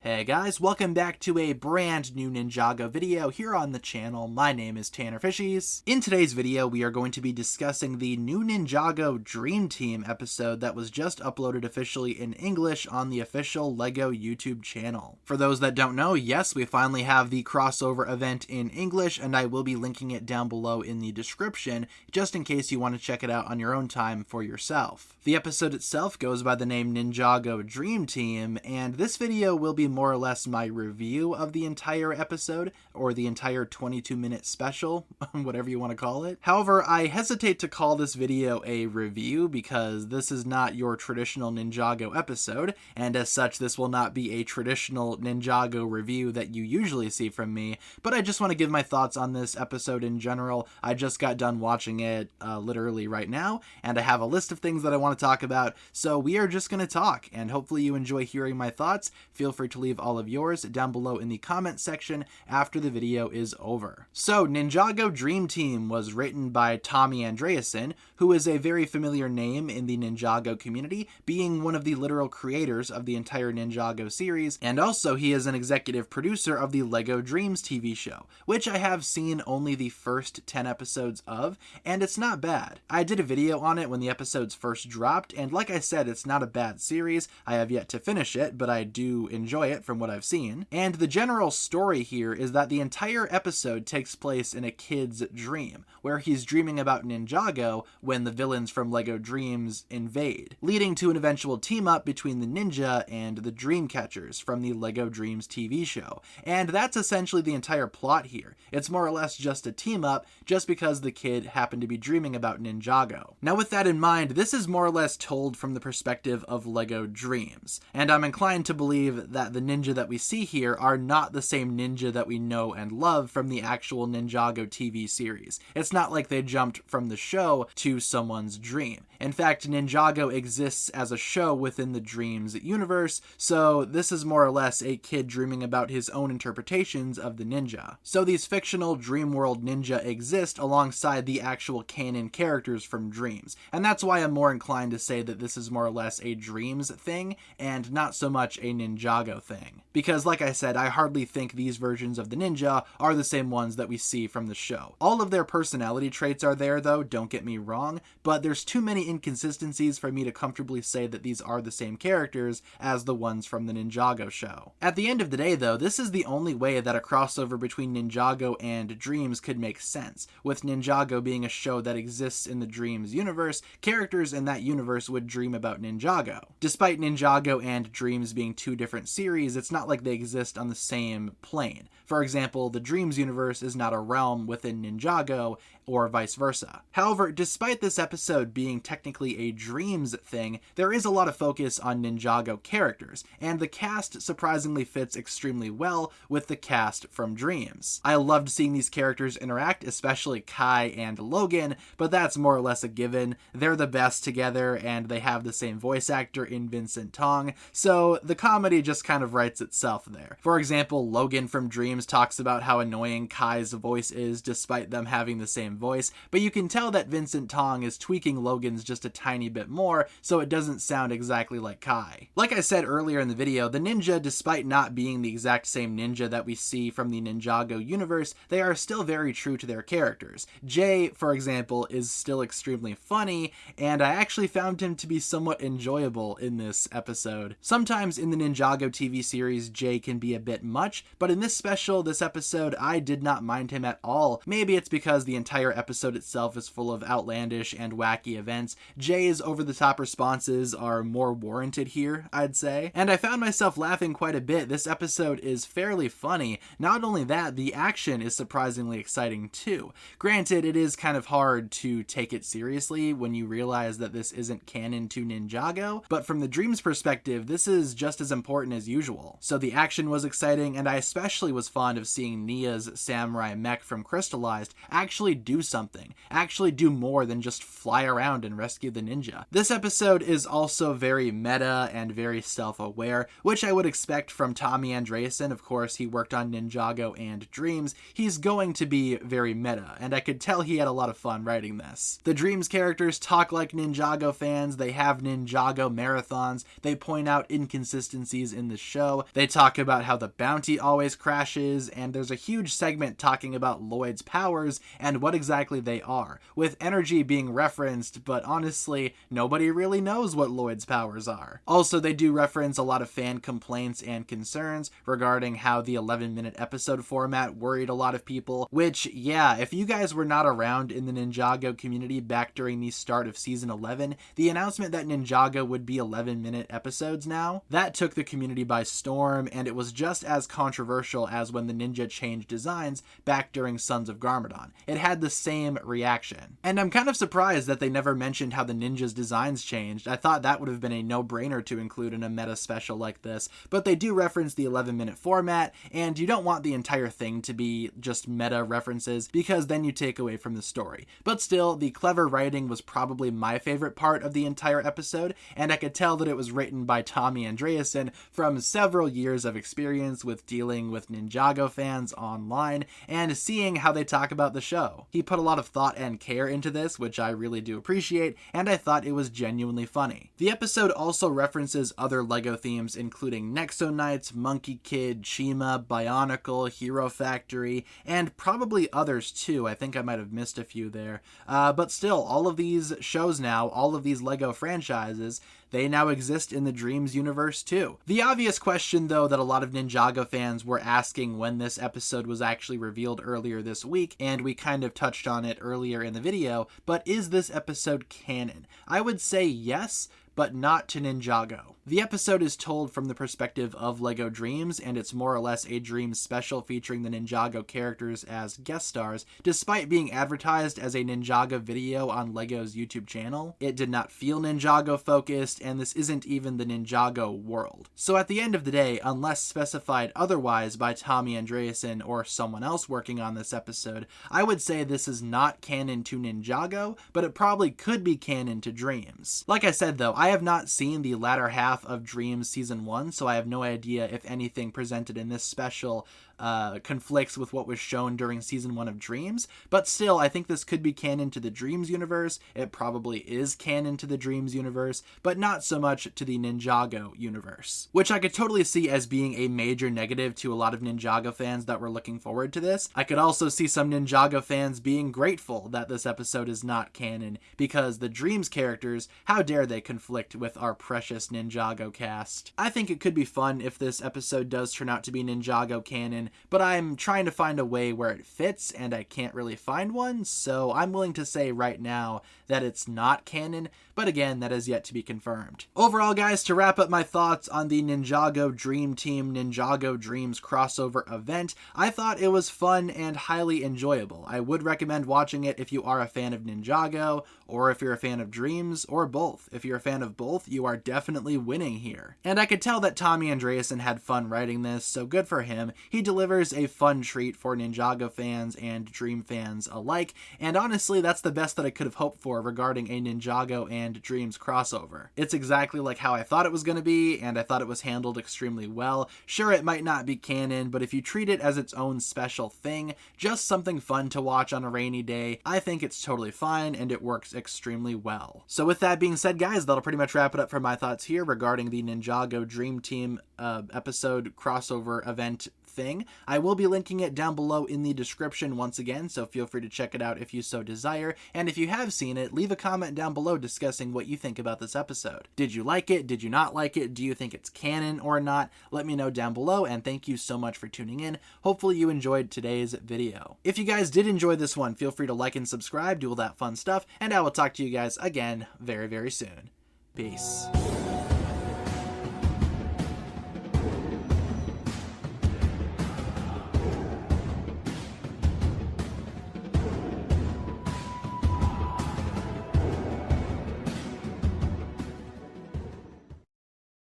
Hey guys, welcome back to a brand new Ninjago video here on the channel. My name is TannerFishies. In today's video, we are going to be discussing the new Ninjago Dream Team episode that was just uploaded officially in English on the official LEGO YouTube channel. For those that don't know, yes, we finally have the crossover event in English, and I will be linking it down below in the description, just in case you want to check it out on your own time for yourself. The episode itself goes by the name Ninjago Dream Team, and this video will be more or less my review of the entire episode, or the entire 22-minute special, whatever you want to call it. However, I hesitate to call this video a review because this is not your traditional Ninjago episode, and as such this will not be a traditional Ninjago review that you usually see from me, but I just want to give my thoughts on this episode in general. I just got done watching it literally right now, and I have a list of things that I want to talk about, so we are just going to talk, and hopefully you enjoy hearing my thoughts. Feel free to leave all of yours down below in the comment section after the video is over. So, Ninjago Dream Team was written by Tommy Andreasen, who is a very familiar name in the Ninjago community, being one of the literal creators of the entire Ninjago series, and also he is an executive producer of the LEGO Dreams TV show, which I have seen only the first 10 episodes of, and it's not bad. I did a video on it when the episodes first dropped, and like I said, it's not a bad series. I have yet to finish it, but I do enjoy it from what I've seen. And the general story here is that the entire episode takes place in a kid's dream, where he's dreaming about Ninjago when the villains from LEGO Dreams invade, leading to an eventual team-up between the ninja and the Dreamcatchers from the LEGO Dreams TV show. And that's essentially the entire plot here. It's more or less just a team-up, just because the kid happened to be dreaming about Ninjago. Now with that in mind, this is more or less told from the perspective of LEGO Dreams, and I'm inclined to believe that the ninja that we see here are not the same ninja that we know and love from the actual Ninjago TV series. It's not like they jumped from the show to someone's dream. In fact, Ninjago exists as a show within the Dreams universe, so this is more or less a kid dreaming about his own interpretations of the ninja. So these fictional dream world ninja exist alongside the actual canon characters from Dreams, and that's why I'm more inclined to say that this is more or less a Dreams thing and not so much a Ninjago thing. Because like I said, I hardly think these versions of the ninja are the same ones that we see from the show. All of their personality traits are there though, don't get me wrong, but there's too many inconsistencies for me to comfortably say that these are the same characters as the ones from the Ninjago show. At the end of the day though, this is the only way that a crossover between Ninjago and Dreams could make sense. With Ninjago being a show that exists in the Dreams universe, characters in that universe would dream about Ninjago. Despite Ninjago and Dreams being two different series, it's not like they exist on the same plane. For example, the Dreams universe is not a realm within Ninjago, or vice versa. However, despite this episode being technically a Dreams thing, there is a lot of focus on Ninjago characters, and the cast surprisingly fits extremely well with the cast from Dreams. I loved seeing these characters interact, especially Kai and Logan, but that's more or less a given. They're the best together, and they have the same voice actor in Vincent Tong, so the comedy just kind of writes itself there. For example, Logan from Dreams talks about how annoying Kai's voice is despite them having the same voice, but you can tell that Vincent Tong is tweaking Logan's just a tiny bit more, so it doesn't sound exactly like Kai. Like I said earlier in the video, the ninja, despite not being the exact same ninja that we see from the Ninjago universe, they are still very true to their characters. Jay, for example, is still extremely funny, and I actually found him to be somewhat enjoyable in this episode. Sometimes in the Ninjago TV series, Jay can be a bit much, but in this episode, I did not mind him at all. Maybe it's because the entire episode itself is full of outlandish and wacky events. Jay's over-the-top responses are more warranted here, I'd say. And I found myself laughing quite a bit. This episode is fairly funny. Not only that, the action is surprisingly exciting too. Granted, it is kind of hard to take it seriously when you realize that this isn't canon to Ninjago, but from the Dreams perspective, this is just as important as usual. So the action was exciting, and I especially was fond of seeing Nia's samurai mech from Crystallized actually do do something, actually do more than just fly around and rescue the ninja. This episode is also very meta and very self-aware, which I would expect from Tommy Andreasen. Of course, he worked on Ninjago and Dreams. He's going to be very meta, and I could tell he had a lot of fun writing this. The Dreams characters talk like Ninjago fans, they have Ninjago marathons, they point out inconsistencies in the show, they talk about how the bounty always crashes, and there's a huge segment talking about Lloyd's powers and what exactly they are, with energy being referenced, but honestly, nobody really knows what Lloyd's powers are. Also, they do reference a lot of fan complaints and concerns regarding how the 11-minute episode format worried a lot of people, which, yeah, if you guys were not around in the Ninjago community back during the start of season 11, the announcement that Ninjago would be 11-minute episodes now, that took the community by storm, and it was just as controversial as when the ninja changed designs back during Sons of Garmadon. It had the same reaction. And I'm kind of surprised that they never mentioned how the ninjas' designs changed. I thought that would have been a no-brainer to include in a meta special like this, but they do reference the 11-minute format, and you don't want the entire thing to be just meta references, because then you take away from the story. But still, the clever writing was probably my favorite part of the entire episode, and I could tell that it was written by Tommy Andreasen from several years of experience with dealing with Ninjago fans online and seeing how they talk about the show. He put a lot of thought and care into this, which I really do appreciate, and I thought it was genuinely funny. The episode also references other LEGO themes, including Nexo Knights, Monkey Kid, Chima, Bionicle, Hero Factory, and probably others too. I think I might have missed a few there. But still, all of these shows now, all of these LEGO franchises, they now exist in the Dreams universe too. The obvious question, though, that a lot of Ninjago fans were asking when this episode was actually revealed earlier this week, and we kind of touched on it earlier in the video, but is this episode canon? I would say yes, but not to Ninjago. The episode is told from the perspective of LEGO Dreams, and it's more or less a Dreams special featuring the Ninjago characters as guest stars, despite being advertised as a Ninjago video on LEGO's YouTube channel. It did not feel Ninjago focused, and this isn't even the Ninjago world. So at the end of the day, unless specified otherwise by Tommy Andreasen or someone else working on this episode, I would say this is not canon to Ninjago, but it probably could be canon to Dreams. Like I said though, I have not seen the latter half of Dreams Season 1, so I have no idea if anything presented in this special conflicts with what was shown during Season 1 of Dreams, but still, I think this could be canon to the Dreams universe. It probably is canon to the Dreams universe, but not so much to the Ninjago universe, which I could totally see as being a major negative to a lot of Ninjago fans that were looking forward to this. I could also see some Ninjago fans being grateful that this episode is not canon, because the Dreams characters, how dare they conflict with our precious Ninjago cast. I think it could be fun if this episode does turn out to be Ninjago canon, but I'm trying to find a way where it fits, and I can't really find one, so I'm willing to say right now that it's not canon, but again, that is yet to be confirmed. Overall, guys, to wrap up my thoughts on the Ninjago Dream Team Ninjago Dreams crossover event, I thought it was fun and highly enjoyable. I would recommend watching it if you are a fan of Ninjago, or if you're a fan of Dreams, or both. If you're a fan of both, you are definitely winning here. And I could tell that Tommy Andreasen had fun writing this, so good for him. He delivers a fun treat for Ninjago fans and Dream fans alike, and honestly, that's the best that I could have hoped for regarding a Ninjago and Dreams crossover. It's exactly like how I thought it was going to be, and I thought it was handled extremely well. Sure, it might not be canon, but if you treat it as its own special thing, just something fun to watch on a rainy day, I think it's totally fine, and it works extremely well. So with that being said, guys, that'll pretty much wrap it up for my thoughts here regarding the Ninjago Dream Team episode crossover event thing. I will be linking it down below in the description once again, so feel free to check it out if you so desire, and if you have seen it, leave a comment down below discussing what you think about this episode. Did you like it? Did you not like it? Do you think it's canon or not? Let me know down below, and thank you so much for tuning in. Hopefully you enjoyed today's video. If you guys did enjoy this one, feel free to like and subscribe, do all that fun stuff, and I will talk to you guys again very, very soon. Peace.